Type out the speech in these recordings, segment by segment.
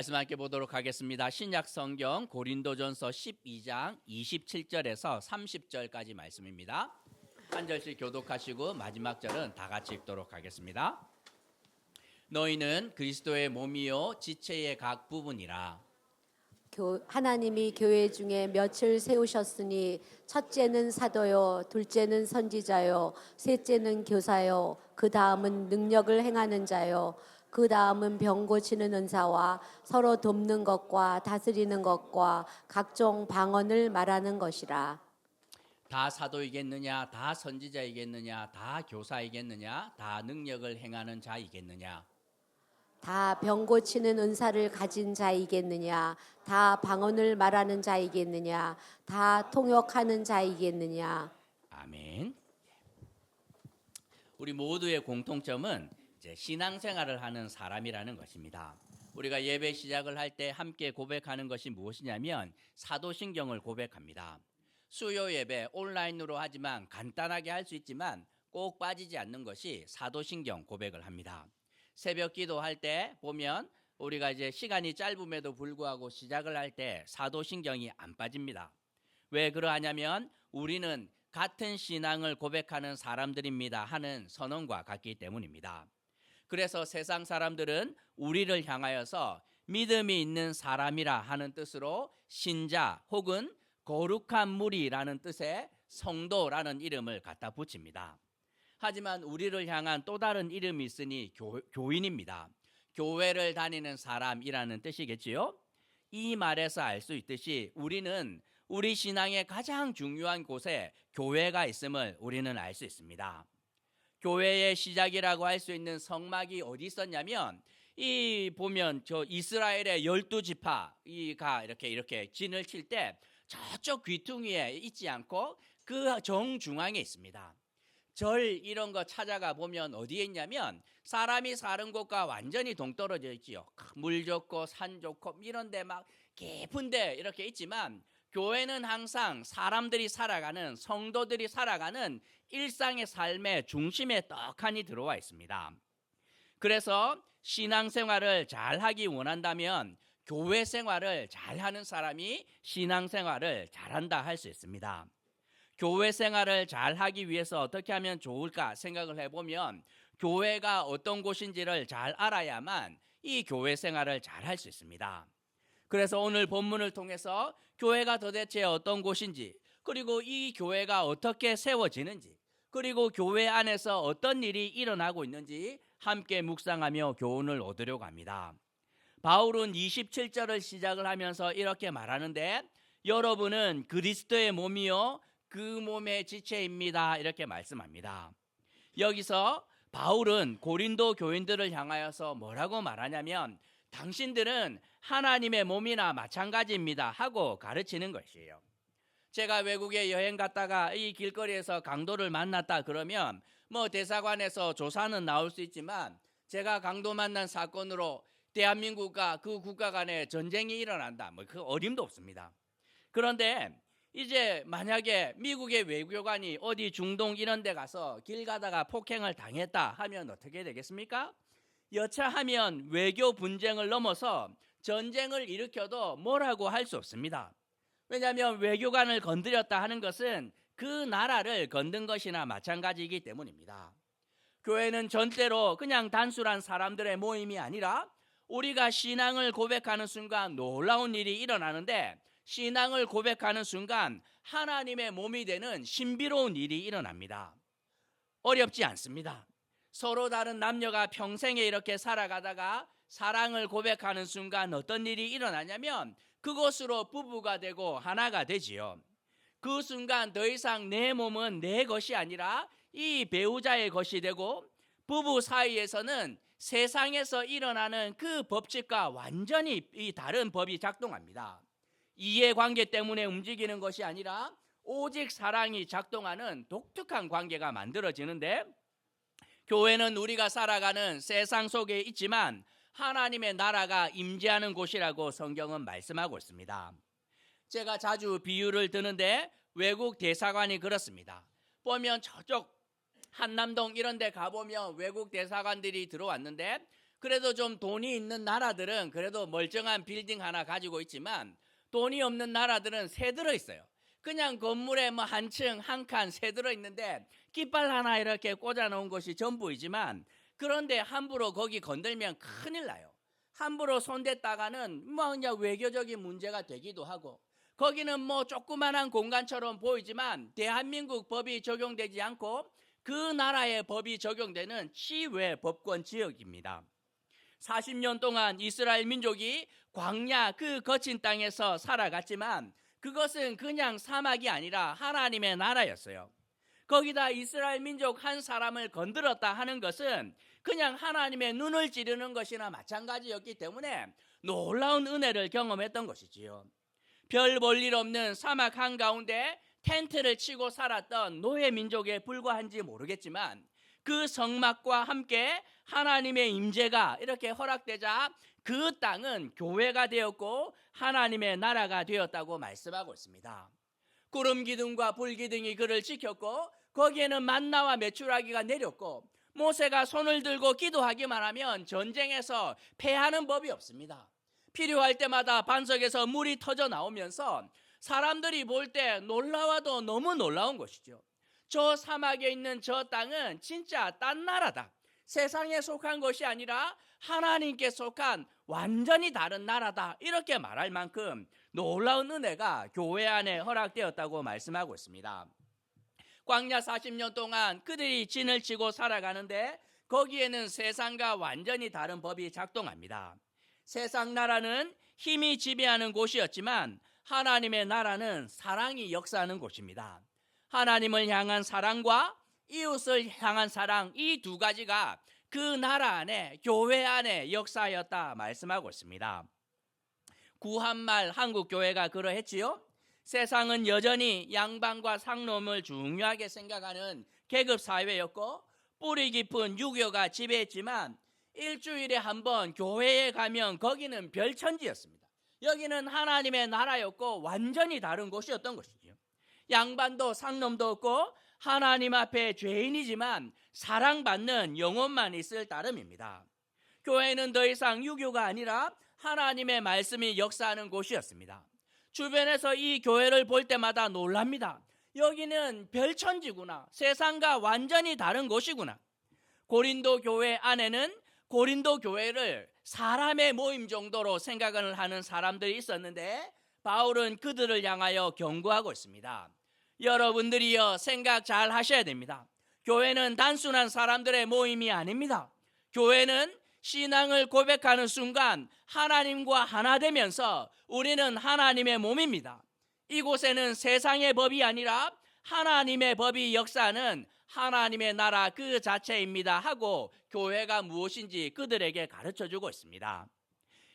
말씀 함께 보도록 하겠습니다. 신약 성경 고린도전서 12장 27절에서 30절까지 말씀입니다. 한 절씩 교독하시고 마지막 절은 다 같이 읽도록 하겠습니다. 너희는 그리스도의 몸이요 지체의 각 부분이라. 하나님이 교회 중에 몇을 세우셨으니 첫째는 사도요, 둘째는 선지자요, 셋째는 교사요, 그 다음은 능력을 행하는 자요, 그 다음은 병 고치는 은사와 서로 돕는 것과 다스리는 것과 각종 방언을 말하는 것이라. 다 사도이겠느냐, 다 선지자이겠느냐, 다 교사이겠느냐, 다 능력을 행하는 자이겠느냐. 다 병 고치는 은사를 가진 자이겠느냐, 다 방언을 말하는 자이겠느냐, 다 통역하는 자이겠느냐. 아멘. 우리 모두의 공통점은 이제 신앙생활을 하는 사람이라는 것입니다. 우리가 예배 시작을 할 때 함께 고백하는 것이 무엇이냐면 사도신경을 고백합니다. 수요 예배 온라인으로 하지만 간단하게 할 수 있지만 꼭 빠지지 않는 것이 사도신경 고백을 합니다. 새벽 기도할 때 보면 우리가 이제 시간이 짧음에도 불구하고 시작을 할 때 사도신경이 안 빠집니다. 왜 그러하냐면 우리는 같은 신앙을 고백하는 사람들입니다 하는 선언과 같기 때문입니다. 그래서 세상 사람들은 우리를 향하여서 믿음이 있는 사람이라 하는 뜻으로 신자 혹은 거룩한 무리라는 뜻의 성도라는 이름을 갖다 붙입니다. 하지만 우리를 향한 또 다른 이름이 있으니 교인입니다. 교회를 다니는 사람이라는 뜻이겠지요. 이 말에서 알 수 있듯이 우리는 우리 신앙의 가장 중요한 곳에 교회가 있음을 우리는 알 수 있습니다. 교회의 시작이라고 할 수 있는 성막이 어디 있었냐면 이 보면 저 이스라엘의 12지파가 이렇게 진을 칠 때 저쪽 귀퉁이에 있지 않고 그 정중앙에 있습니다. 절 이런 거 찾아가 보면 어디에 있냐면 사람이 사는 곳과 완전히 동떨어져 있지요. 물 좋고 산 좋고 이런 데 막 깊은 데 이렇게 있지만 교회는 항상 사람들이 살아가는 성도들이 살아가는 일상의 삶의 중심에 떡하니 들어와 있습니다. 그래서 신앙생활을 잘하기 원한다면 교회 생활을 잘하는 사람이 신앙생활을 잘한다 할 수 있습니다. 교회 생활을 잘하기 위해서 어떻게 하면 좋을까 생각을 해보면 교회가 어떤 곳인지를 잘 알아야만 이 교회 생활을 잘할 수 있습니다. 그래서 오늘 본문을 통해서 교회가 도대체 어떤 곳인지, 그리고 이 교회가 어떻게 세워지는지, 그리고 교회 안에서 어떤 일이 일어나고 있는지 함께 묵상하며 교훈을 얻으려고 합니다. 바울은 27절을 시작을 하면서 이렇게 말하는데 여러분은 그리스도의 몸이요 그 몸의 지체입니다 이렇게 말씀합니다. 여기서 바울은 고린도 교인들을 향하여서 뭐라고 말하냐면 당신들은 하나님의 몸이나 마찬가지입니다 하고 가르치는 것이에요. 제가 외국에 여행 갔다가 이 길거리에서 강도를 만났다 그러면 뭐 대사관에서 조사는 나올 수 있지만 제가 강도 만난 사건으로 대한민국과 그 국가 간에 전쟁이 일어난다 뭐 그 어림도 없습니다. 그런데 이제 만약에 미국의 외교관이 어디 중동 이런 데 가서 길 가다가 폭행을 당했다 하면 어떻게 되겠습니까? 여차하면 외교 분쟁을 넘어서 전쟁을 일으켜도 뭐라고 할 수 없습니다. 왜냐하면 외교관을 건드렸다 하는 것은 그 나라를 건든 것이나 마찬가지이기 때문입니다. 교회는 전대로 그냥 단순한 사람들의 모임이 아니라 우리가 신앙을 고백하는 순간 놀라운 일이 일어나는데 신앙을 고백하는 순간 하나님의 몸이 되는 신비로운 일이 일어납니다. 어렵지 않습니다. 서로 다른 남녀가 평생에 이렇게 살아가다가 사랑을 고백하는 순간 어떤 일이 일어나냐면 그것으로 부부가 되고 하나가 되지요. 그 순간 더 이상 내 몸은 내 것이 아니라 이 배우자의 것이 되고 부부 사이에서는 세상에서 일어나는 그 법칙과 완전히 다른 법이 작동합니다. 이해관계 때문에 움직이는 것이 아니라 오직 사랑이 작동하는 독특한 관계가 만들어지는데 교회는 우리가 살아가는 세상 속에 있지만 하나님의 나라가 임재하는 곳이라고 성경은 말씀하고 있습니다. 제가 자주 비유를 드는데 외국 대사관이 그렇습니다. 보면 저쪽 한남동 이런 데 가보면 외국 대사관들이 들어왔는데 그래도 좀 돈이 있는 나라들은 그래도 멀쩡한 빌딩 하나 가지고 있지만 돈이 없는 나라들은 새 들어 있어요. 그냥 건물에 뭐 한 층, 한 칸 새 들어 있는데 깃발 하나 이렇게 꽂아 놓은 것이 전부이지만 그런데 함부로 거기 건들면 큰일 나요. 함부로 손댔다가는 뭐 그냥 외교적인 문제가 되기도 하고 거기는 뭐 조그만한 공간처럼 보이지만 대한민국 법이 적용되지 않고 그 나라의 법이 적용되는 치외 법권 지역입니다. 40년 동안 이스라엘 민족이 광야 그 거친 땅에서 살아갔지만 그것은 그냥 사막이 아니라 하나님의 나라였어요. 거기다 이스라엘 민족 한 사람을 건드렸다 하는 것은 그냥 하나님의 눈을 찌르는 것이나 마찬가지였기 때문에 놀라운 은혜를 경험했던 것이지요. 별 볼일 없는 사막 한가운데 텐트를 치고 살았던 노예 민족에 불과한지 모르겠지만 그 성막과 함께 하나님의 임재가 이렇게 허락되자 그 땅은 교회가 되었고 하나님의 나라가 되었다고 말씀하고 있습니다. 구름 기둥과 불 기둥이 그를 지켰고 거기에는 만나와 메추라기가 내렸고 모세가 손을 들고 기도하기만 하면 전쟁에서 패하는 법이 없습니다. 필요할 때마다 반석에서 물이 터져 나오면서 사람들이 볼 때 놀라워도 너무 놀라운 것이죠. 저 사막에 있는 저 땅은 진짜 딴 나라다. 세상에 속한 것이 아니라 하나님께 속한 완전히 다른 나라다. 이렇게 말할 만큼 놀라운 은혜가 교회 안에 허락되었다고 말씀하고 있습니다. 광야 40년 동안 그들이 진을 치고 살아가는데 거기에는 세상과 완전히 다른 법이 작동합니다. 세상 나라는 힘이 지배하는 곳이었지만 하나님의 나라는 사랑이 역사하는 곳입니다. 하나님을 향한 사랑과 이웃을 향한 사랑, 이 두 가지가 그 나라 안에, 교회 안에 역사였다 말씀하고 있습니다. 구한말 한국교회가 그러했지요. 세상은 여전히 양반과 상놈을 중요하게 생각하는 계급사회였고 뿌리 깊은 유교가 지배했지만 일주일에 한 번 교회에 가면 거기는 별천지였습니다. 여기는 하나님의 나라였고 완전히 다른 곳이었던 것이죠. 양반도 상놈도 없고 하나님 앞에 죄인이지만 사랑받는 영혼만 있을 따름입니다. 교회는 더 이상 유교가 아니라 하나님의 말씀이 역사하는 곳이었습니다. 주변에서 이 교회를 볼 때마다 놀랍니다. 여기는 별천지구나. 세상과 완전히 다른 곳이구나. 고린도 교회 안에는 고린도 교회를 사람의 모임 정도로 생각을 하는 사람들이 있었는데 바울은 그들을 향하여 경고하고 있습니다. 여러분들이요, 생각 잘 하셔야 됩니다. 교회는 단순한 사람들의 모임이 아닙니다. 교회는 신앙을 고백하는 순간 하나님과 하나 되면서 우리는 하나님의 몸입니다. 이곳에는 세상의 법이 아니라 하나님의 법이 역사하는 하나님의 나라 그 자체입니다 하고 교회가 무엇인지 그들에게 가르쳐주고 있습니다.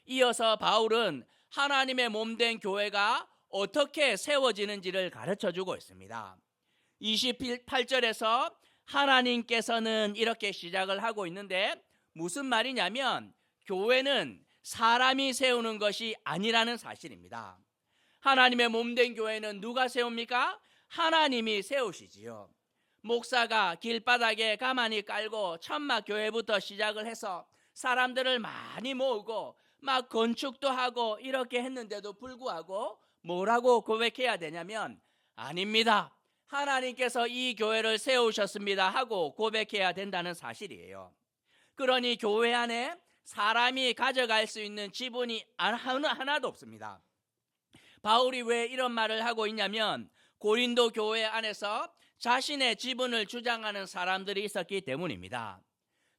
이어서 바울은 하나님의 몸된 교회가 어떻게 세워지는지를 가르쳐주고 있습니다. 28절에서 하나님께서는 이렇게 시작을 하고 있는데 무슨 말이냐면 교회는 사람이 세우는 것이 아니라는 사실입니다. 하나님의 몸된 교회는 누가 세웁니까? 하나님이 세우시지요. 목사가 길바닥에 가만히 깔고 천막교회부터 시작을 해서 사람들을 많이 모으고 막 건축도 하고 이렇게 했는데도 불구하고 뭐라고 고백해야 되냐면 아닙니다. 하나님께서 이 교회를 세우셨습니다 하고 고백해야 된다는 사실이에요. 그러니 교회 안에 사람이 가져갈 수 있는 지분이 하나도 없습니다. 바울이 왜 이런 말을 하고 있냐면 고린도 교회 안에서 자신의 지분을 주장하는 사람들이 있었기 때문입니다.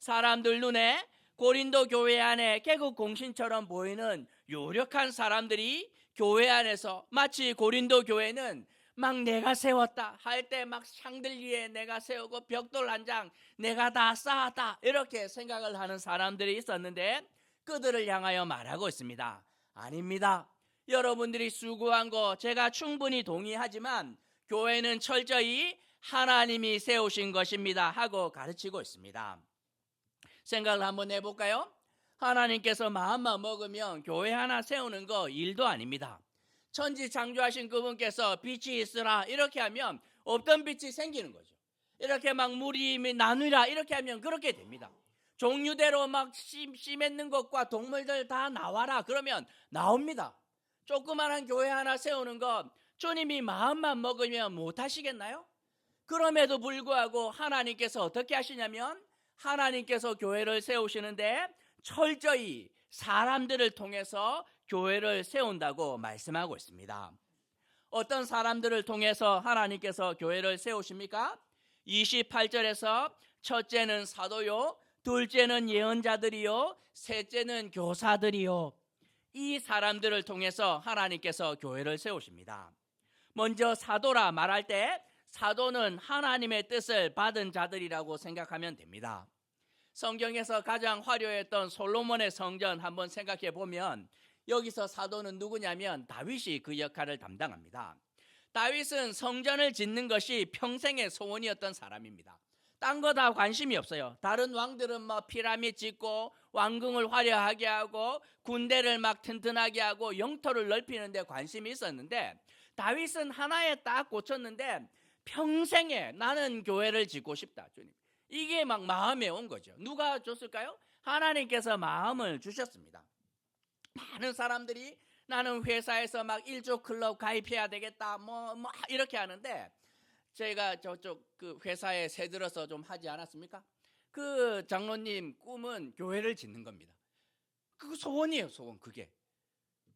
사람들 눈에 고린도 교회 안에 개국 공신처럼 보이는 유력한 사람들이 교회 안에서 마치 고린도 교회는 막 내가 세웠다 할 때 막 샹들리에 내가 세우고 벽돌 한 장 내가 다 쌓았다 이렇게 생각을 하는 사람들이 있었는데 그들을 향하여 말하고 있습니다. 아닙니다. 여러분들이 수고한 거 제가 충분히 동의하지만 교회는 철저히 하나님이 세우신 것입니다 하고 가르치고 있습니다. 생각을 한번 해볼까요? 하나님께서 마음만 먹으면 교회 하나 세우는 거 일도 아닙니다. 천지 창조하신 그분께서 빛이 있으라 이렇게 하면 없던 빛이 생기는 거죠. 이렇게 막 물이 나누라 이렇게 하면 그렇게 됩니다. 종류대로 막 씨 맺는 것과 동물들 다 나와라. 그러면 나옵니다. 조그마한 교회 하나 세우는 것 주님이 마음만 먹으면 못 하시겠나요? 그럼에도 불구하고 하나님께서 어떻게 하시냐면 하나님께서 교회를 세우시는데 철저히 사람들을 통해서 교회를 세운다고 말씀하고 있습니다. 어떤 사람들을 통해서 하나님께서 교회를 세우십니까? 28절에서 첫째는 사도요, 둘째는 예언자들이요, 셋째는 교사들이요. 이 사람들을 통해서 하나님께서 교회를 세우십니다. 먼저 사도라 말할 때 사도는 하나님의 뜻을 받은 자들이라고 생각하면 됩니다. 성경에서 가장 화려했던 솔로몬의 성전 한번 생각해 보면 여기서 사도는 누구냐면 다윗이 그 역할을 담당합니다. 다윗은 성전을 짓는 것이 평생의 소원이었던 사람입니다. 딴 거 다 관심이 없어요. 다른 왕들은 막 피라미드 짓고 왕궁을 화려하게 하고 군대를 막 튼튼하게 하고 영토를 넓히는 데 관심이 있었는데 다윗은 하나에 딱 꽂혔는데 평생에 나는 교회를 짓고 싶다. 주님. 이게 막 마음에 온 거죠. 누가 줬을까요? 하나님께서 마음을 주셨습니다. 많은 사람들이 나는 회사에서 막 1조 클럽 가입해야 되겠다 뭐 이렇게 하는데 제가 저쪽 그 회사에 새들어서 좀 하지 않았습니까? 그 장로님 꿈은 교회를 짓는 겁니다. 그 소원이에요, 소원. 그게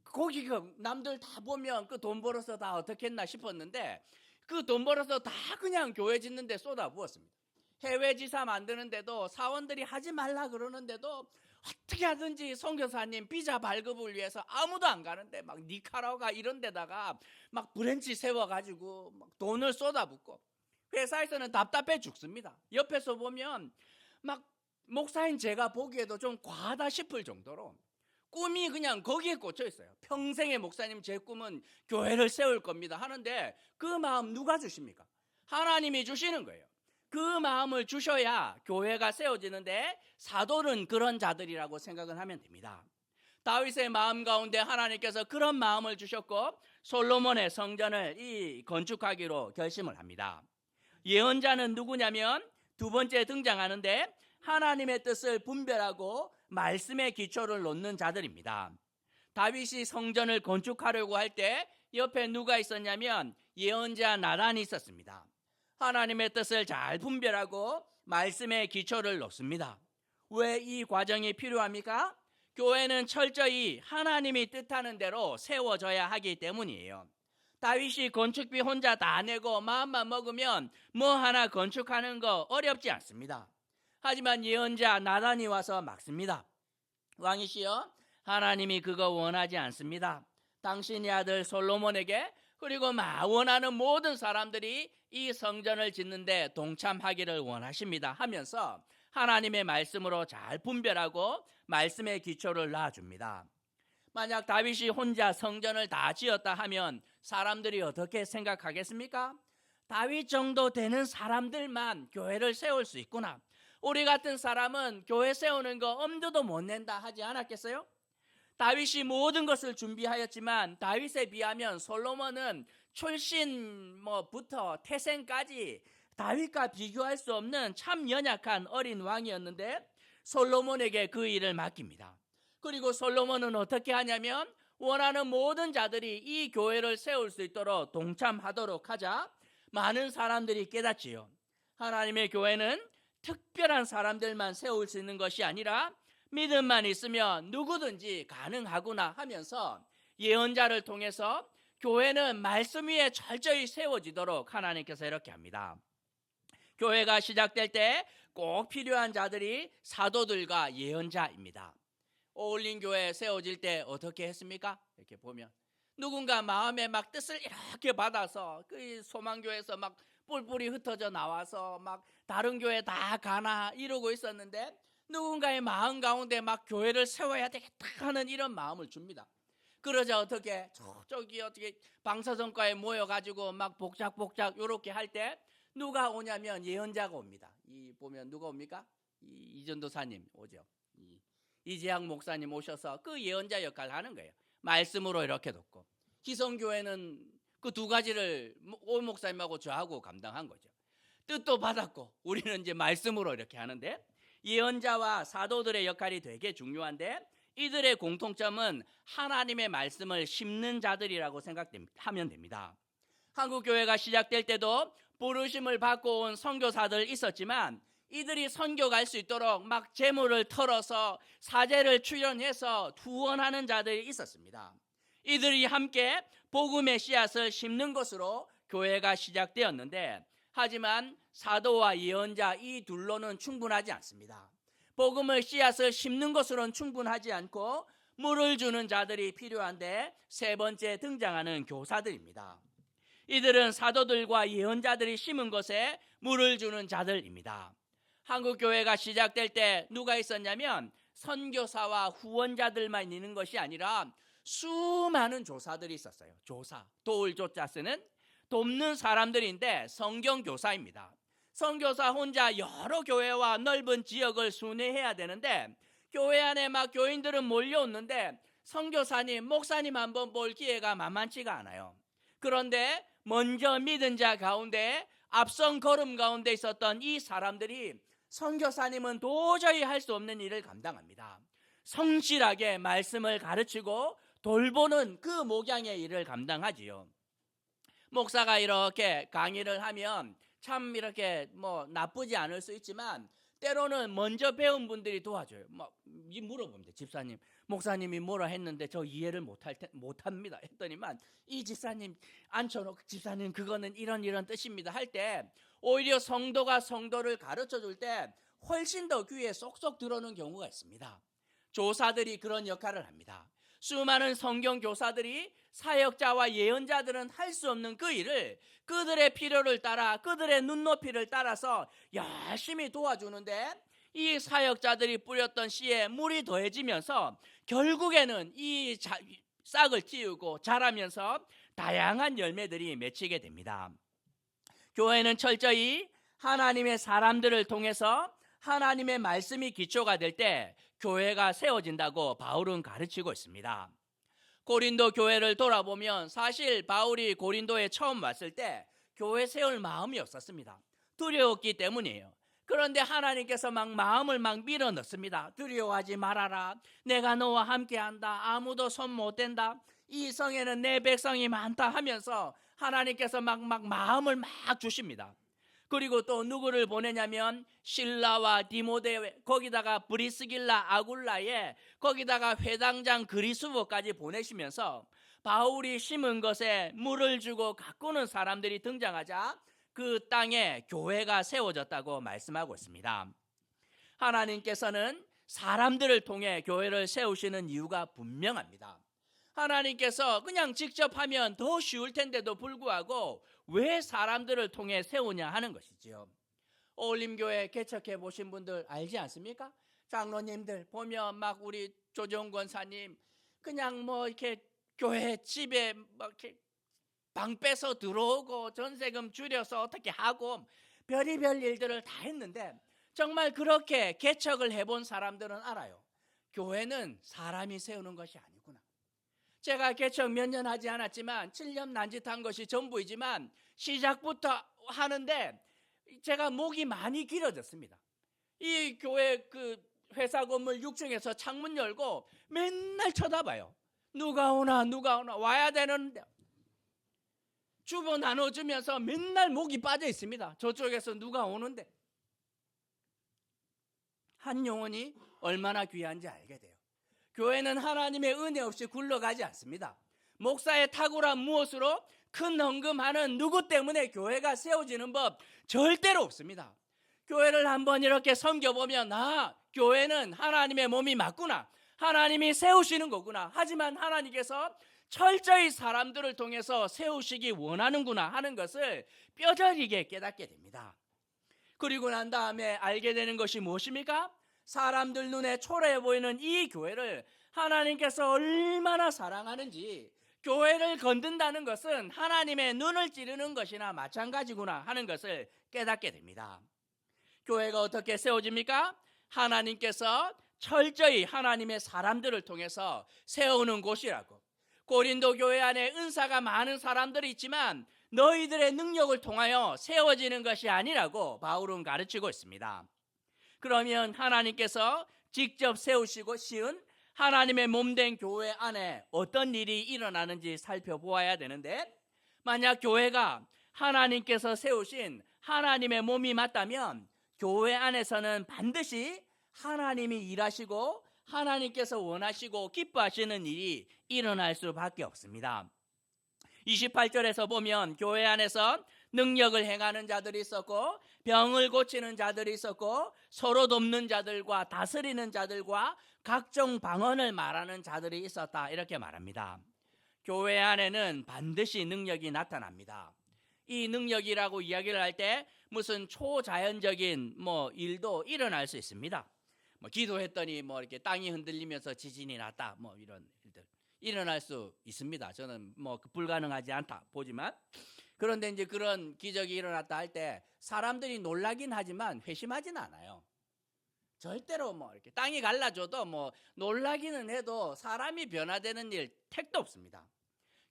거기 그 남들 다 보면 그 돈 벌어서 다 어떻게 했나 싶었는데 그 돈 벌어서 다 그냥 교회 짓는데 쏟아부었습니다. 해외 지사 만드는데도 사원들이 하지 말라 그러는데도 어떻게 하든지 선교사님 비자 발급을 위해서 아무도 안 가는데 막 니카라과 이런 데다가 막 브랜치 세워가지고 막 돈을 쏟아붓고 회사에서는 답답해 죽습니다. 옆에서 보면 막 목사인 제가 보기에도 좀 과하다 싶을 정도로 꿈이 그냥 거기에 꽂혀 있어요. 평생의 목사님 제 꿈은 교회를 세울 겁니다 하는데 그 마음 누가 주십니까? 하나님이 주시는 거예요. 그 마음을 주셔야 교회가 세워지는데 사도는 그런 자들이라고 생각을 하면 됩니다. 다윗의 마음 가운데 하나님께서 그런 마음을 주셨고 솔로몬의 성전을 건축하기로 결심을 합니다. 예언자는 누구냐면 두 번째 등장하는데 하나님의 뜻을 분별하고 말씀의 기초를 놓는 자들입니다. 다윗이 성전을 건축하려고 할 때 옆에 누가 있었냐면 예언자 나단이 있었습니다. 하나님의 뜻을 잘 분별하고 말씀의 기초를 놓습니다. 왜 이 과정이 필요합니까? 교회는 철저히 하나님이 뜻하는 대로 세워져야 하기 때문이에요. 다윗이 건축비 혼자 다 내고 마음만 먹으면 뭐 하나 건축하는 거 어렵지 않습니다. 하지만 예언자 나단이 와서 막습니다. 왕이시여, 하나님이 그거 원하지 않습니다. 당신의 아들 솔로몬에게 그리고 원하는 모든 사람들이 이 성전을 짓는데 동참하기를 원하십니다 하면서 하나님의 말씀으로 잘 분별하고 말씀의 기초를 놔줍니다. 만약 다윗이 혼자 성전을 다 지었다 하면 사람들이 어떻게 생각하겠습니까? 다윗 정도 되는 사람들만 교회를 세울 수 있구나. 우리 같은 사람은 교회 세우는 거 엄두도 못 낸다 하지 않았겠어요? 다윗이 모든 것을 준비하였지만 다윗에 비하면 솔로몬은 출신부터 태생까지 다윗과 비교할 수 없는 참 연약한 어린 왕이었는데 솔로몬에게 그 일을 맡깁니다. 그리고 솔로몬은 어떻게 하냐면 원하는 모든 자들이 이 교회를 세울 수 있도록 동참하도록 하자 많은 사람들이 깨닫지요. 하나님의 교회는 특별한 사람들만 세울 수 있는 것이 아니라 믿음만 있으면 누구든지 가능하구나 하면서 예언자를 통해서 교회는 말씀 위에 철저히 세워지도록 하나님께서 이렇게 합니다. 교회가 시작될 때 꼭 필요한 자들이 사도들과 예언자입니다. 어울린 교회 세워질 때 어떻게 했습니까? 이렇게 보면 누군가 마음에 막 뜻을 이렇게 받아서 그 소망교회에서 막 뿔뿔이 흩어져 나와서 막 다른 교회 다 가나 이러고 있었는데 누군가의 마음 가운데 막 교회를 세워야 되겠다 하는 이런 마음을 줍니다. 그러자 어떻게 저기 어떻게 방사선과에 모여가지고 막 복작복작 요렇게 할 때 누가 오냐면 예언자가 옵니다. 이 보면 누가 옵니까? 이전도사님 오죠. 이재학 목사님 오셔서 그 예언자 역할을 하는 거예요. 말씀으로 이렇게 돕고 기성교회는 그 두 가지를 오 목사님하고 저하고 감당한 거죠. 뜻도 받았고 우리는 이제 말씀으로 이렇게 하는데 예언자와 사도들의 역할이 되게 중요한데 이들의 공통점은 하나님의 말씀을 심는 자들이라고 생각하면 됩니다. 한국 교회가 시작될 때도 부르심을 받고 온 선교사들 있었지만 이들이 선교 갈 수 있도록 막 재물을 털어서 사제를 출연해서 후원하는 자들이 있었습니다. 이들이 함께 복음의 씨앗을 심는 것으로 교회가 시작되었는데 하지만 사도와 예언자 이 둘로는 충분하지 않습니다. 복음의 씨앗을 심는 것으로는 충분하지 않고 물을 주는 자들이 필요한데 세 번째 등장하는 교사들입니다. 이들은 사도들과 예언자들이 심은 것에 물을 주는 자들입니다. 한국 교회가 시작될 때 누가 있었냐면 선교사와 후원자들만 있는 것이 아니라 수많은 조사들이 있었어요. 조사, 도울 조자 쓰는 돕는 사람들인데 성경교사입니다. 선교사 혼자 여러 교회와 넓은 지역을 순회해야 되는데 교회 안에 막 교인들은 몰려오는데 선교사님, 목사님 한번 볼 기회가 만만치가 않아요. 그런데 먼저 믿은 자 가운데 앞선 걸음 가운데 있었던 이 사람들이 선교사님은 도저히 할 수 없는 일을 감당합니다. 성실하게 말씀을 가르치고 돌보는 그 목양의 일을 감당하지요. 목사가 이렇게 강의를 하면 참 이렇게 뭐 나쁘지 않을 수 있지만 때로는 먼저 배운 분들이 도와줘요. 막 물어봅니다. 집사님, 목사님이 뭐라 했는데 저 이해를 못합니다. 했더니만 이 집사님 앉혀놓고 집사님 그거는 이런 뜻입니다. 할 때 오히려 성도가 성도를 가르쳐 줄 때 훨씬 더 귀에 쏙쏙 들어오는 경우가 있습니다. 조사들이 그런 역할을 합니다. 수많은 성경 교사들이 사역자와 예언자들은 할 수 없는 그 일을 그들의 필요를 따라 그들의 눈높이를 따라서 열심히 도와주는데 이 사역자들이 뿌렸던 씨에 물이 더해지면서 결국에는 이 싹을 틔우고 자라면서 다양한 열매들이 맺히게 됩니다. 교회는 철저히 하나님의 사람들을 통해서 하나님의 말씀이 기초가 될 때 교회가 세워진다고 바울은 가르치고 있습니다. 고린도 교회를 돌아보면 사실 바울이 고린도에 처음 왔을 때 교회 세울 마음이 없었습니다. 두려웠기 때문이에요. 그런데 하나님께서 막 마음을 막 밀어넣습니다. 두려워하지 말아라. 내가 너와 함께한다. 아무도 손 못 댄다. 이 성에는 내 백성이 많다 하면서 하나님께서 막 마음을 막 주십니다. 그리고 또 누구를 보내냐면 실라와 디모데, 거기다가 브리스길라 아굴라에 거기다가 회당장 그리스도까지 보내시면서 바울이 심은 것에 물을 주고 가꾸는 사람들이 등장하자 그 땅에 교회가 세워졌다고 말씀하고 있습니다. 하나님께서는 사람들을 통해 교회를 세우시는 이유가 분명합니다. 하나님께서 그냥 직접 하면 더 쉬울 텐데도 불구하고 왜 사람들을 통해 세우냐 하는 것이지요. 어울림교회 개척해 보신 분들 알지 않습니까? 장로님들 보면 막 우리 조정 권사님 그냥 뭐 이렇게 교회 집에 막 이렇게 방 빼서 들어오고 전세금 줄여서 어떻게 하고 별의별 일들을 다 했는데 정말 그렇게 개척을 해본 사람들은 알아요. 교회는 사람이 세우는 것이 아니구나. 제가 개척 몇 년 하지 않았지만 7년 남짓한 것이 전부이지만 시작부터 하는데 제가 목이 많이 길어졌습니다. 이 교회 그 회사 건물 6층에서 창문 열고 맨날 쳐다봐요. 누가 오나 와야 되는데 주보 나눠주면서 맨날 목이 빠져 있습니다. 저쪽에서 누가 오는데 한 영혼이 얼마나 귀한지 알게 돼요. 교회는 하나님의 은혜 없이 굴러가지 않습니다. 목사의 탁월한 무엇으로 큰 헌금하는 누구 때문에 교회가 세워지는 법 절대로 없습니다. 교회를 한번 이렇게 섬겨보면 교회는 하나님의 몸이 맞구나. 하나님이 세우시는 거구나. 하지만 하나님께서 철저히 사람들을 통해서 세우시기 원하는구나 하는 것을 뼈저리게 깨닫게 됩니다. 그리고 난 다음에 알게 되는 것이 무엇입니까? 사람들 눈에 초라해 보이는 이 교회를 하나님께서 얼마나 사랑하는지, 교회를 건든다는 것은 하나님의 눈을 찌르는 것이나 마찬가지구나 하는 것을 깨닫게 됩니다. 교회가 어떻게 세워집니까? 하나님께서 철저히 하나님의 사람들을 통해서 세우는 곳이라고. 고린도 교회 안에 은사가 많은 사람들이 있지만 너희들의 능력을 통하여 세워지는 것이 아니라고 바울은 가르치고 있습니다. 그러면 하나님께서 직접 세우시고 씌운 하나님의 몸된 교회 안에 어떤 일이 일어나는지 살펴보아야 되는데, 만약 교회가 하나님께서 세우신 하나님의 몸이 맞다면 교회 안에서는 반드시 하나님이 일하시고 하나님께서 원하시고 기뻐하시는 일이 일어날 수밖에 없습니다. 28절에서 보면 교회 안에서 능력을 행하는 자들이 있었고, 병을 고치는 자들이 있었고, 서로 돕는 자들과 다스리는 자들과 각종 방언을 말하는 자들이 있었다, 이렇게 말합니다. 교회 안에는 반드시 능력이 나타납니다. 이 능력이라고 이야기를 할 때 무슨 초자연적인 일도 일어날 수 있습니다. 기도했더니 이렇게 땅이 흔들리면서 지진이 났다, 이런 일들 일어날 수 있습니다. 저는 불가능하지 않다 보지만, 그런데 이제 그런 기적이 일어났다 할 때 사람들이 놀라긴 하지만 회심하지는 않아요. 절대로 이렇게 땅이 갈라져도 놀라기는 해도 사람이 변화되는 일 택도 없습니다.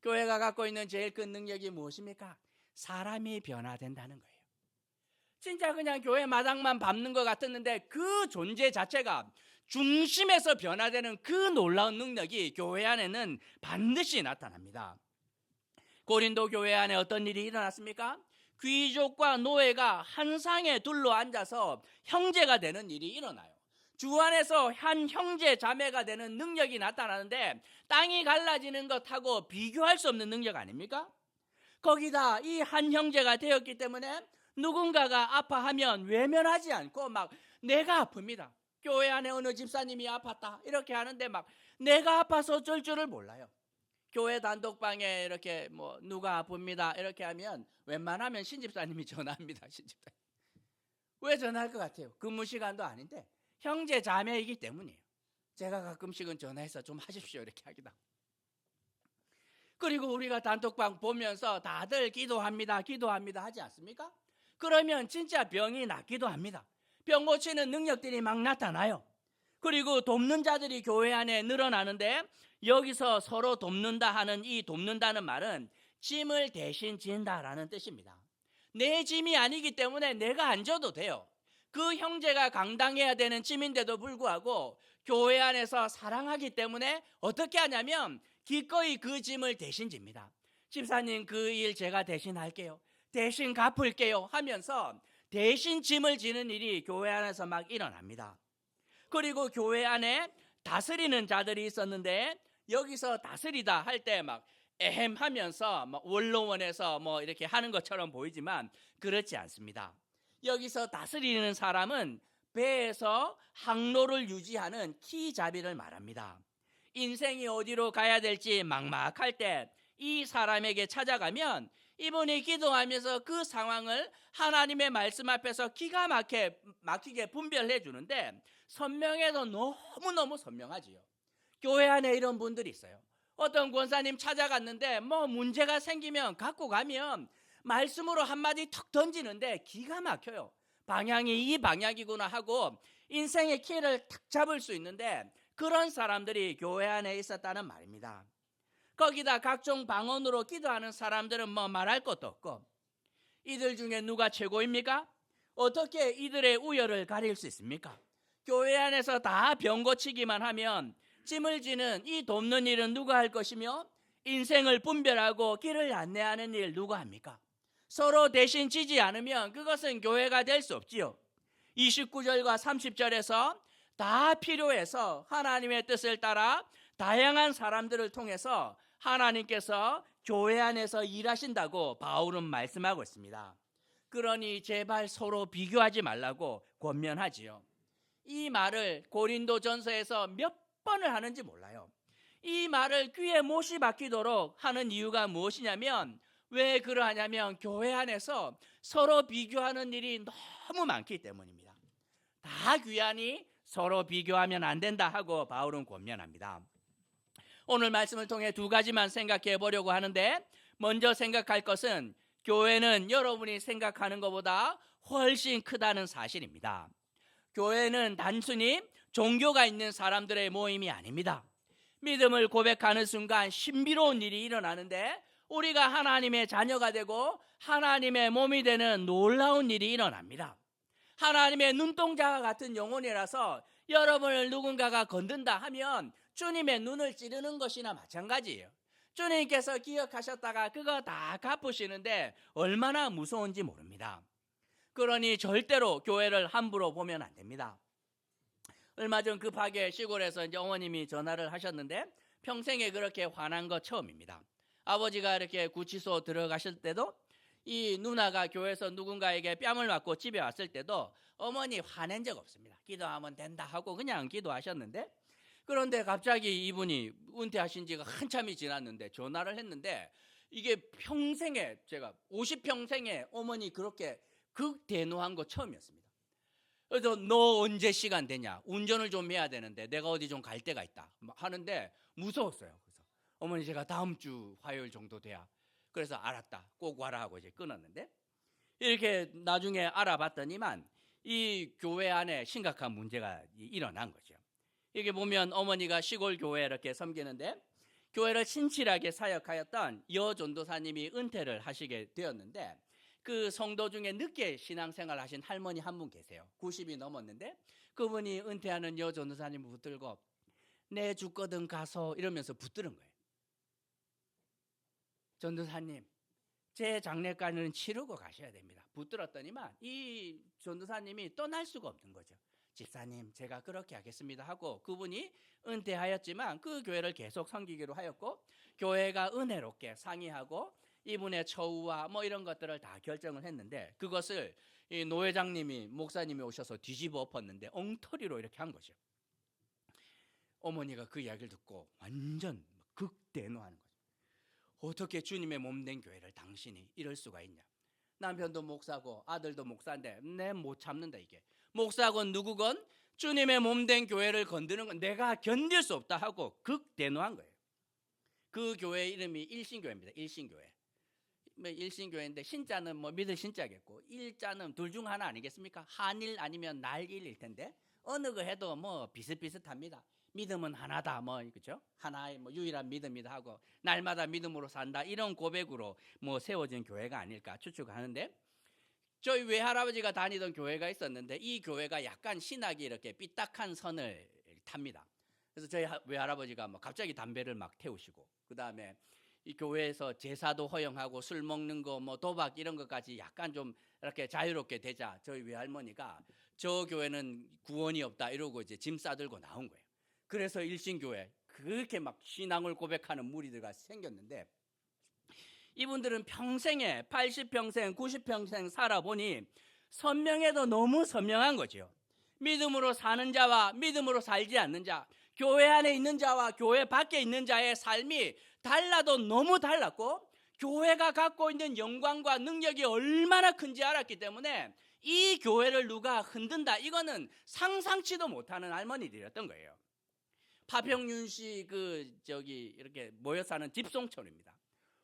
교회가 갖고 있는 제일 큰 능력이 무엇입니까? 사람이 변화된다는 거예요. 진짜 그냥 교회 마당만 밟는 것 같았는데 그 존재 자체가 중심에서 변화되는 그 놀라운 능력이 교회 안에는 반드시 나타납니다. 고린도 교회 안에 어떤 일이 일어났습니까? 귀족과 노예가 한 상에 둘러 앉아서 형제가 되는 일이 일어나요. 주 안에서 한 형제 자매가 되는 능력이 나타나는데, 땅이 갈라지는 것하고 비교할 수 없는 능력 아닙니까? 거기다 이 한 형제가 되었기 때문에 누군가가 아파하면 외면하지 않고 내가 아픕니다. 교회 안에 어느 집사님이 아팠다 이렇게 하는데 내가 아파서 어쩔 줄을 몰라요. 교회 단독방에 이렇게 누가 아픕니다 이렇게 하면 웬만하면 신집사님이 전화합니다. 신집사님. 왜 전화할 것 같아요? 근무 시간도 아닌데 형제 자매이기 때문이에요. 제가 가끔씩은 전화해서 좀 하십시오 이렇게 하기도 하고. 그리고 우리가 단톡방 보면서 다들 기도합니다 하지 않습니까? 그러면 진짜 병이 낫기도 합니다. 병 고치는 능력들이 막 나타나요. 그리고 돕는 자들이 교회 안에 늘어나는데, 여기서 서로 돕는다 하는 이 돕는다는 말은 짐을 대신 진다라는 뜻입니다. 내 짐이 아니기 때문에 내가 안 져도 돼요. 그 형제가 감당해야 되는 짐인데도 불구하고 교회 안에서 사랑하기 때문에 어떻게 하냐면 기꺼이 그 짐을 대신 집니다. 집사님, 그 일 제가 대신 할게요, 대신 갚을게요 하면서 대신 짐을 지는 일이 교회 안에서 막 일어납니다. 그리고 교회 안에 다스리는 자들이 있었는데, 여기서 다스리다 할 때 에헴 하면서 원로원에서 이렇게 하는 것처럼 보이지만 그렇지 않습니다. 여기서 다스리는 사람은 배에서 항로를 유지하는 키잡이를 말합니다. 인생이 어디로 가야 될지 막막할 때 이 사람에게 찾아가면 이분이 기도하면서 그 상황을 하나님의 말씀 앞에서 기가 막히게 분별해 주는데, 선명해도 너무너무 선명하지요. 교회 안에 이런 분들이 있어요. 어떤 권사님 찾아갔는데 문제가 생기면 갖고 가면 말씀으로 한마디 턱 던지는데 기가 막혀요. 방향이 이 방향이구나 하고 인생의 키를 탁 잡을 수 있는데, 그런 사람들이 교회 안에 있었다는 말입니다. 거기다 각종 방언으로 기도하는 사람들은 말할 것도 없고, 이들 중에 누가 최고입니까? 어떻게 이들의 우열을 가릴 수 있습니까? 교회 안에서 다 병 고치기만 하면 짐을 지는 이 돕는 일은 누가 할 것이며, 인생을 분별하고 길을 안내하는 일 누가 합니까? 서로 대신 지지 않으면 그것은 교회가 될 수 없지요. 29절과 30절에서 다 필요해서 하나님의 뜻을 따라 다양한 사람들을 통해서 하나님께서 교회 안에서 일하신다고 바울은 말씀하고 있습니다. 그러니 제발 서로 비교하지 말라고 권면하지요. 이 말을 고린도전서에서 몇 번을 하는지 몰라요. 이 말을 귀에 못이 박히도록 하는 이유가 무엇이냐면, 왜 그러하냐면 교회 안에서 서로 비교하는 일이 너무 많기 때문입니다. 다 귀하니 서로 비교하면 안 된다 하고 바울은 권면합니다. 오늘 말씀을 통해 두 가지만 생각해 보려고 하는데, 먼저 생각할 것은 교회는 여러분이 생각하는 것보다 훨씬 크다는 사실입니다. 교회는 단순히 종교가 있는 사람들의 모임이 아닙니다. 믿음을 고백하는 순간 신비로운 일이 일어나는데, 우리가 하나님의 자녀가 되고 하나님의 몸이 되는 놀라운 일이 일어납니다. 하나님의 눈동자와 같은 영혼이라서 여러분을 누군가가 건든다 하면 주님의 눈을 찌르는 것이나 마찬가지예요. 주님께서 기억하셨다가 그거 다 갚으시는데 얼마나 무서운지 모릅니다. 그러니 절대로 교회를 함부로 보면 안 됩니다. 얼마 전 급하게 시골에서 이제 어머님이 전화를 하셨는데 평생에 그렇게 화난 거 처음입니다. 아버지가 이렇게 구치소 들어가실 때도 이 누나가 교회에서 누군가에게 뺨을 맞고 집에 왔을 때도 어머니 화낸 적 없습니다. 기도하면 된다 하고 그냥 기도하셨는데, 그런데 갑자기 이분이 은퇴하신 지가 한참이 지났는데 전화를 했는데 이게 평생에, 제가 50평생에 어머니 그렇게 극대노한 거 처음이었습니다. 그래서 너 언제 시간 되냐, 운전을 좀 해야 되는데 내가 어디 좀 갈 데가 있다 하는데 무서웠어요. 그래서 어머니 제가 다음 주 화요일 정도 돼야, 그래서 알았다 꼭 와라 하고 이제 끊었는데, 이렇게 나중에 알아봤더니만 이 교회 안에 심각한 문제가 일어난 거죠. 이게 보면 어머니가 시골 교회에 이렇게 섬기는데 교회를 신실하게 사역하였던 여 전도사님이 은퇴를 하시게 되었는데, 그 성도 중에 늦게 신앙생활 하신 할머니 한 분 계세요. 90이 넘었는데 그분이 은퇴하는 여 전도사님을 붙들고 내 죽거든 가서 이러면서 붙드는 거예요. 전도사님, 제 장례까지는 치르고 가셔야 됩니다. 붙들었더니만 이 전도사님이 떠날 수가 없는 거죠. 집사님, 제가 그렇게 하겠습니다 하고 그분이 은퇴하였지만 그 교회를 계속 섬기기로 하였고, 교회가 은혜롭게 상의하고 이분의 처우와 뭐 이런 것들을 다 결정을 했는데, 그것을 이 노회장님이, 목사님이 오셔서 뒤집어 엎었는데 엉터리로 이렇게 한 거죠. 어머니가 그 이야기를 듣고 완전 극대노하는 거죠. 어떻게 주님의 몸된 교회를 당신이 이럴 수가 있냐. 남편도 목사고 아들도 목사인데 내 못 참는다. 이게 목사건 누구건 주님의 몸된 교회를 건드는 건 내가 견딜 수 없다 하고 극대노한 거예요. 그 교회 이름이 일신교회입니다. 일신교회. 일신교회인데 신자는 뭐 믿을 신자겠고 일자는 둘 중 하나 아니겠습니까? 한일 아니면 날일일 텐데 어느 거 해도 뭐 비슷비슷합니다. 믿음은 하나다, 뭐 그죠? 하나의 뭐 유일한 믿음이다 하고 날마다 믿음으로 산다, 이런 고백으로 뭐 세워진 교회가 아닐까 추측하는데, 저희 외할아버지가 다니던 교회가 있었는데 이 교회가 약간 신학이 이렇게 삐딱한 선을 탑니다. 그래서 저희 외할아버지가 뭐 갑자기 담배를 막 태우시고, 그 다음에 이 교회에서 제사도 허용하고 술 먹는 거 뭐 도박 이런 것까지 약간 좀 이렇게 자유롭게 되자 저희 외할머니가 저 교회는 구원이 없다 이러고 이제 짐 싸들고 나온 거예요. 그래서 일신교회 그렇게 막 신앙을 고백하는 무리들가 생겼는데, 이분들은 평생에 80평생 90평생 살아보니 선명해도 너무 선명한 거죠. 믿음으로 사는 자와 믿음으로 살지 않는 자, 교회 안에 있는 자와 교회 밖에 있는 자의 삶이 달라도 너무 달랐고, 교회가 갖고 있는 영광과 능력이 얼마나 큰지 알았기 때문에 이 교회를 누가 흔든다, 이거는 상상치도 못하는 할머니들이었던 거예요. 파평윤씨 이렇게 모여 사는 집송촌입니다.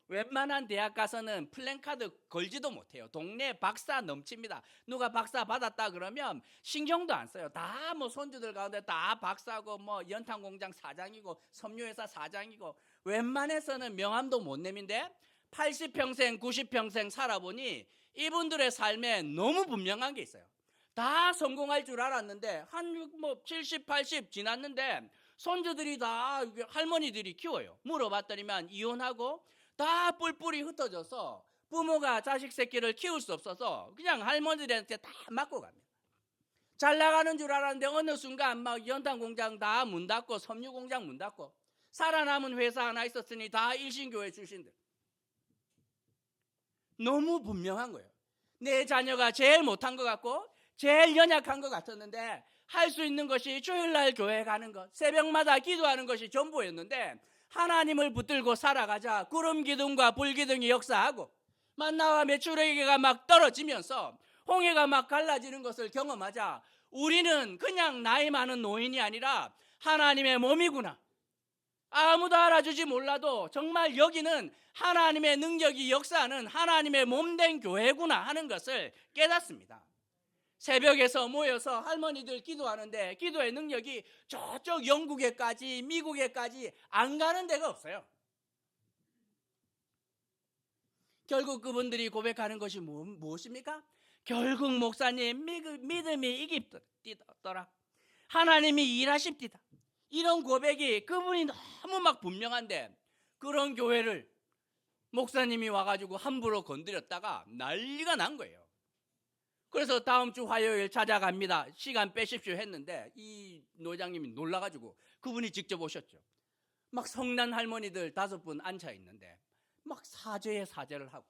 웬만한 대학 가서는 플랜카드 걸지도 못해요. 동네 박사 넘칩니다. 누가 박사 받았다 그러면 신경도 안 써요. 다 뭐 손주들 가운데 다 박사고 뭐 연탄공장 사장이고 섬유회사 사장이고, 웬만해서는 명함도 못 내민데 80평생 90평생 살아보니 이분들의 삶에 너무 분명한 게 있어요. 다 성공할 줄 알았는데 한 뭐 70, 80 지났는데 손주들이 다 할머니들이 키워요. 물어봤더니만 이혼하고 다 뿔뿔이 흩어져서 부모가 자식 새끼를 키울 수 없어서 그냥 할머니들한테 다 맡고 갑니다. 잘 나가는 줄 알았는데 어느 순간 막 연탄 공장 다 문 닫고 섬유 공장 문 닫고, 살아남은 회사 하나 있었으니 다 일신교회 출신들. 너무 분명한 거예요. 내 자녀가 제일 못한 것 같고 제일 연약한 것 같았는데 할 수 있는 것이 주일날 교회 가는 것, 새벽마다 기도하는 것이 전부였는데, 하나님을 붙들고 살아가자 구름 기둥과 불 기둥이 역사하고 만나와 메추라기가 막 떨어지면서 홍해가 막 갈라지는 것을 경험하자 우리는 그냥 나이 많은 노인이 아니라 하나님의 몸이구나. 아무도 알아주지 몰라도 정말 여기는 하나님의 능력이 역사하는 하나님의 몸된 교회구나 하는 것을 깨닫습니다. 새벽에서 모여서 할머니들 기도하는데 기도의 능력이 저쪽 영국에까지 미국에까지 안 가는 데가 없어요. 결국 그분들이 고백하는 것이 무엇입니까? 결국 목사님 믿음이 이깁더라. 하나님이 일하십디다. 이런 고백이 그분이 너무 막 분명한데 그런 교회를 목사님이 와가지고 함부로 건드렸다가 난리가 난 거예요. 그래서 다음 주 화요일 찾아갑니다. 시간 빼십시오 했는데 이 노장님이 놀라가지고 그분이 직접 오셨죠. 막 성난 할머니들 5분 앉아 있는데 막 사죄를 하고,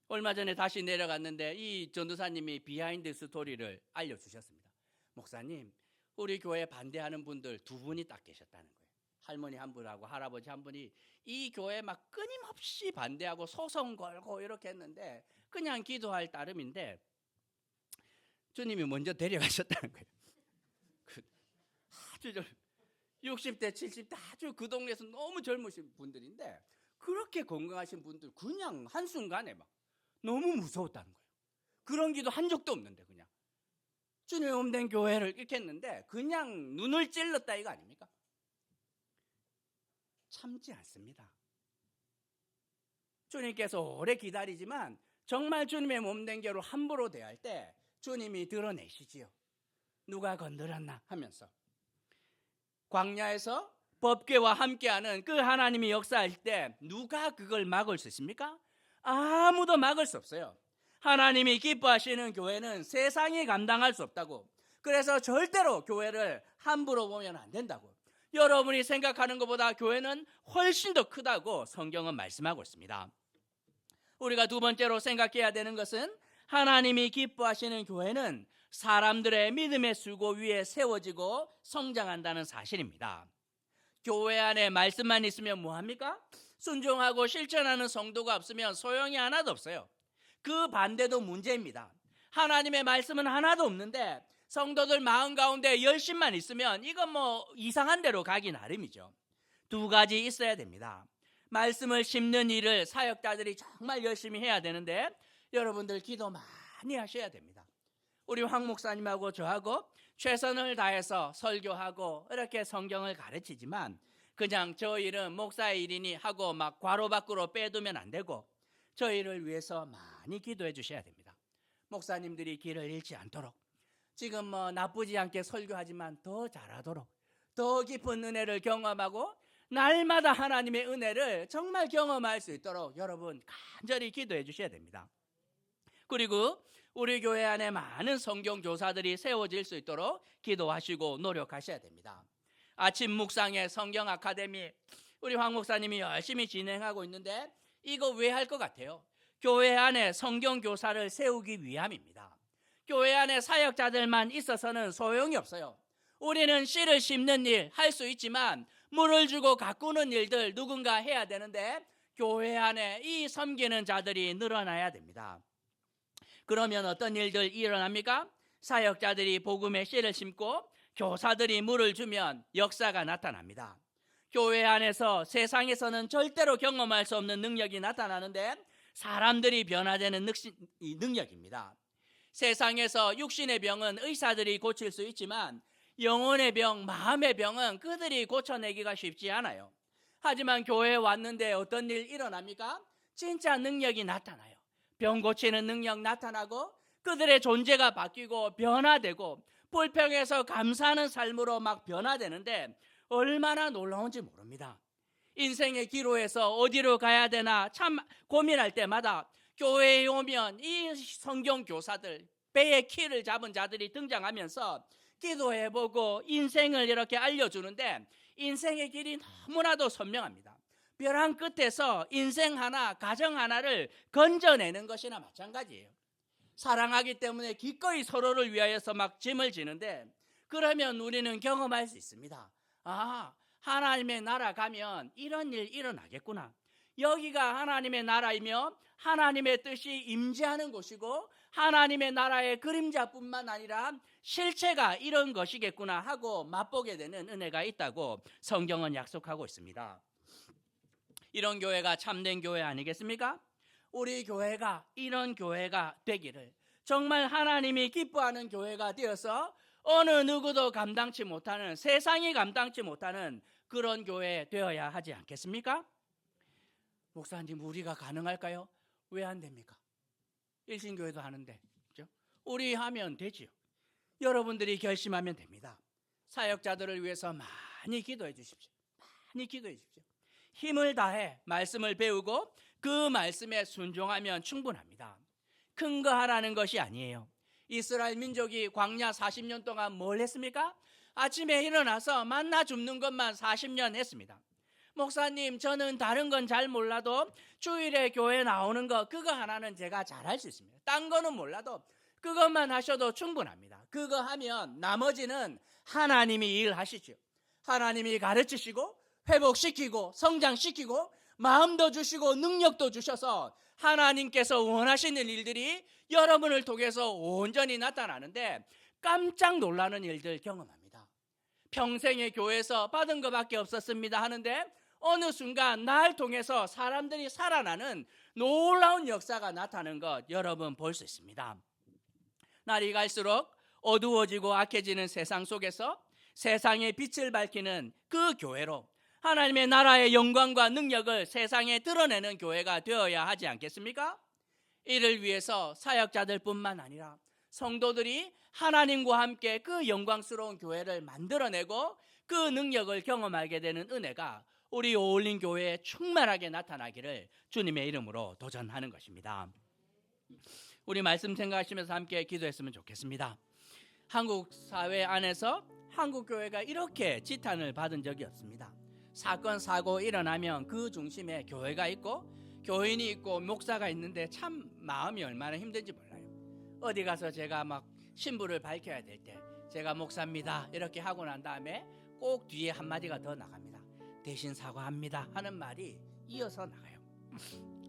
얼마 전에 다시 내려갔는데 이 전도사님이 비하인드 스토리를 알려주셨습니다. 목사님, 우리 교회 반대하는 분들 2분이 딱 계셨다는 거예요. 할머니 한 분하고 할아버지 한 분이 이 교회 막 끊임없이 반대하고 소송 걸고 이렇게 했는데 그냥 기도할 따름인데 주님이 먼저 데려가셨다는 거예요. 아주 60대 70대 아주 그 동네에서 너무 젊으신 분들인데 그렇게 건강하신 분들 그냥 한순간에 막 너무 무서웠다는 거예요. 그런 기도 한 적도 없는데 그냥 주님의 몸된 교회를 이렇게 했는데 그냥 눈을 찔렀다 이거 아닙니까? 참지 않습니다. 주님께서 오래 기다리지만 정말 주님의 몸된 교회로 함부로 대할 때 주님이 드러내시지요. 누가 건드렸나 하면서 광야에서 법궤와 함께하는 그 하나님이 역사할 때 누가 그걸 막을 수 있습니까? 아무도 막을 수 없어요. 하나님이 기뻐하시는 교회는 세상이 감당할 수 없다고. 그래서 절대로 교회를 함부로 보면 안 된다고. 여러분이 생각하는 것보다 교회는 훨씬 더 크다고 성경은 말씀하고 있습니다. 우리가 두 번째로 생각해야 되는 것은 하나님이 기뻐하시는 교회는 사람들의 믿음의 수고 위에 세워지고 성장한다는 사실입니다. 교회 안에 말씀만 있으면 뭐합니까? 순종하고 실천하는 성도가 없으면 소용이 하나도 없어요. 그 반대도 문제입니다. 하나님의 말씀은 하나도 없는데 성도들 마음 가운데 열심만 있으면 이건 뭐 이상한 데로 가기 나름이죠. 2가지 있어야 됩니다. 말씀을 심는 일을 사역자들이 정말 열심히 해야 되는데 여러분들 기도 많이 하셔야 됩니다. 우리 황 목사님하고 저하고 최선을 다해서 설교하고 이렇게 성경을 가르치지만 그냥 저 일은 목사의 일이니 하고 막 괄호 밖으로 빼두면 안 되고 저희를 위해서 많이 기도해 주셔야 됩니다. 목사님들이 길을 잃지 않도록 지금 뭐 나쁘지 않게 설교하지만 더 잘하도록 더 깊은 은혜를 경험하고 날마다 하나님의 은혜를 정말 경험할 수 있도록 여러분 간절히 기도해 주셔야 됩니다. 그리고 우리 교회 안에 많은 성경 교사들이 세워질 수 있도록 기도하시고 노력하셔야 됩니다. 아침 묵상의 성경 아카데미 우리 황 목사님이 열심히 진행하고 있는데 이거 왜 할 것 같아요? 교회 안에 성경 교사를 세우기 위함입니다. 교회 안에 사역자들만 있어서는 소용이 없어요. 우리는 씨를 심는 일 할 수 있지만 물을 주고 가꾸는 일들 누군가 해야 되는데 교회 안에 이 섬기는 자들이 늘어나야 됩니다. 그러면 어떤 일들 일어납니까? 사역자들이 복음의 씨를 심고 교사들이 물을 주면 역사가 나타납니다. 교회 안에서 세상에서는 절대로 경험할 수 없는 능력이 나타나는데 사람들이 변화되는 능력입니다. 세상에서 육신의 병은 의사들이 고칠 수 있지만 영혼의 병, 마음의 병은 그들이 고쳐내기가 쉽지 않아요. 하지만 교회에 왔는데 어떤 일 일어납니까? 진짜 능력이 나타나요. 병 고치는 능력 나타나고 그들의 존재가 바뀌고 변화되고 불평해서 감사하는 삶으로 막 변화되는데 얼마나 놀라운지 모릅니다. 인생의 기로에서 어디로 가야 되나 참 고민할 때마다 교회에 오면 이 성경 교사들 배의 키를 잡은 자들이 등장하면서 기도해보고 인생을 이렇게 알려주는데 인생의 길이 너무나도 선명합니다. 벼랑 끝에서 인생 하나, 가정 하나를 건져내는 것이나 마찬가지예요. 사랑하기 때문에 기꺼이 서로를 위하여서 막 짐을 지는데 그러면 우리는 경험할 수 있습니다. 아, 하나님의 나라 가면 이런 일 일어나겠구나. 여기가 하나님의 나라이며 하나님의 뜻이 임재하는 곳이고 하나님의 나라의 그림자뿐만 아니라 실체가 이런 것이겠구나 하고 맛보게 되는 은혜가 있다고 성경은 약속하고 있습니다. 이런 교회가 참된 교회 아니겠습니까? 우리 교회가 이런 교회가 되기를 정말 하나님이 기뻐하는 교회가 되어서 어느 누구도 감당치 못하는 세상이 감당치 못하는 그런 교회 되어야 하지 않겠습니까? 목사님 우리가 가능할까요? 왜 안 됩니까? 일신교회도 하는데, 그렇죠? 우리 하면 되지요. 여러분들이 결심하면 됩니다. 사역자들을 위해서 많이 기도해 주십시오. 많이 기도해 주십시오. 힘을 다해 말씀을 배우고 그 말씀에 순종하면 충분합니다. 큰 거 하라는 것이 아니에요. 이스라엘 민족이 광야 40년 동안 뭘 했습니까? 아침에 일어나서 만나 줍는 것만 40년 했습니다. 목사님, 저는 다른 건 잘 몰라도 주일에 교회 나오는 거 그거 하나는 제가 잘할 수 있습니다. 딴 거는 몰라도 그것만 하셔도 충분합니다. 그거 하면 나머지는 하나님이 일하시죠. 하나님이 가르치시고 회복시키고 성장시키고 마음도 주시고 능력도 주셔서 하나님께서 원하시는 일들이 여러분을 통해서 온전히 나타나는데 깜짝 놀라는 일들 경험합니다. 평생의 교회에서 받은 것밖에 없었습니다 하는데 어느 순간 날 통해서 사람들이 살아나는 놀라운 역사가 나타나는 것 여러분 볼 수 있습니다. 날이 갈수록 어두워지고 악해지는 세상 속에서 세상의 빛을 밝히는 그 교회로 하나님의 나라의 영광과 능력을 세상에 드러내는 교회가 되어야 하지 않겠습니까? 이를 위해서 사역자들뿐만 아니라 성도들이 하나님과 함께 그 영광스러운 교회를 만들어내고 그 능력을 경험하게 되는 은혜가 우리 어울린 교회에 충만하게 나타나기를 주님의 이름으로 도전하는 것입니다. 우리 말씀 생각하시면서 함께 기도했으면 좋겠습니다. 한국 사회 안에서 한국 교회가 이렇게 지탄을 받은 적이 없습니다. 사건 사고 일어나면 그 중심에 교회가 있고 교인이 있고 목사가 있는데 참 마음이 얼마나 힘든지 몰라요. 어디 가서 제가 막 신부를 밝혀야 될 때 제가 목사입니다 이렇게 하고 난 다음에 꼭 뒤에 한마디가 더 나갑니다. 대신 사과합니다 하는 말이 이어서 나가요.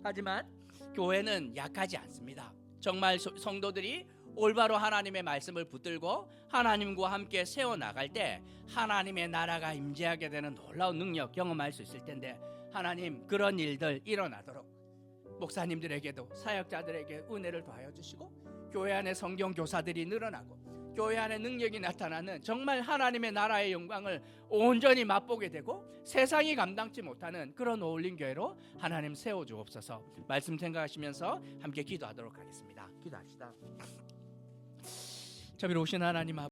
하지만 교회는 약하지 않습니다. 정말 성도들이 올바로 하나님의 말씀을 붙들고 하나님과 함께 세워나갈 때 하나님의 나라가 임재하게 되는 놀라운 능력 경험할 수 있을 텐데 하나님 그런 일들 일어나도록 목사님들에게도 사역자들에게 은혜를 더하여 주시고 교회 안에 성경 교사들이 늘어나고 교회 안에 능력이 나타나는 정말 하나님의 나라의 영광을 온전히 맛보게 되고 세상이 감당치 못하는 그런 어울린 교회로 하나님 세워주옵소서. 말씀 생각하시면서 함께 기도하도록 하겠습니다. 기도합시다. 자비로우신 하나님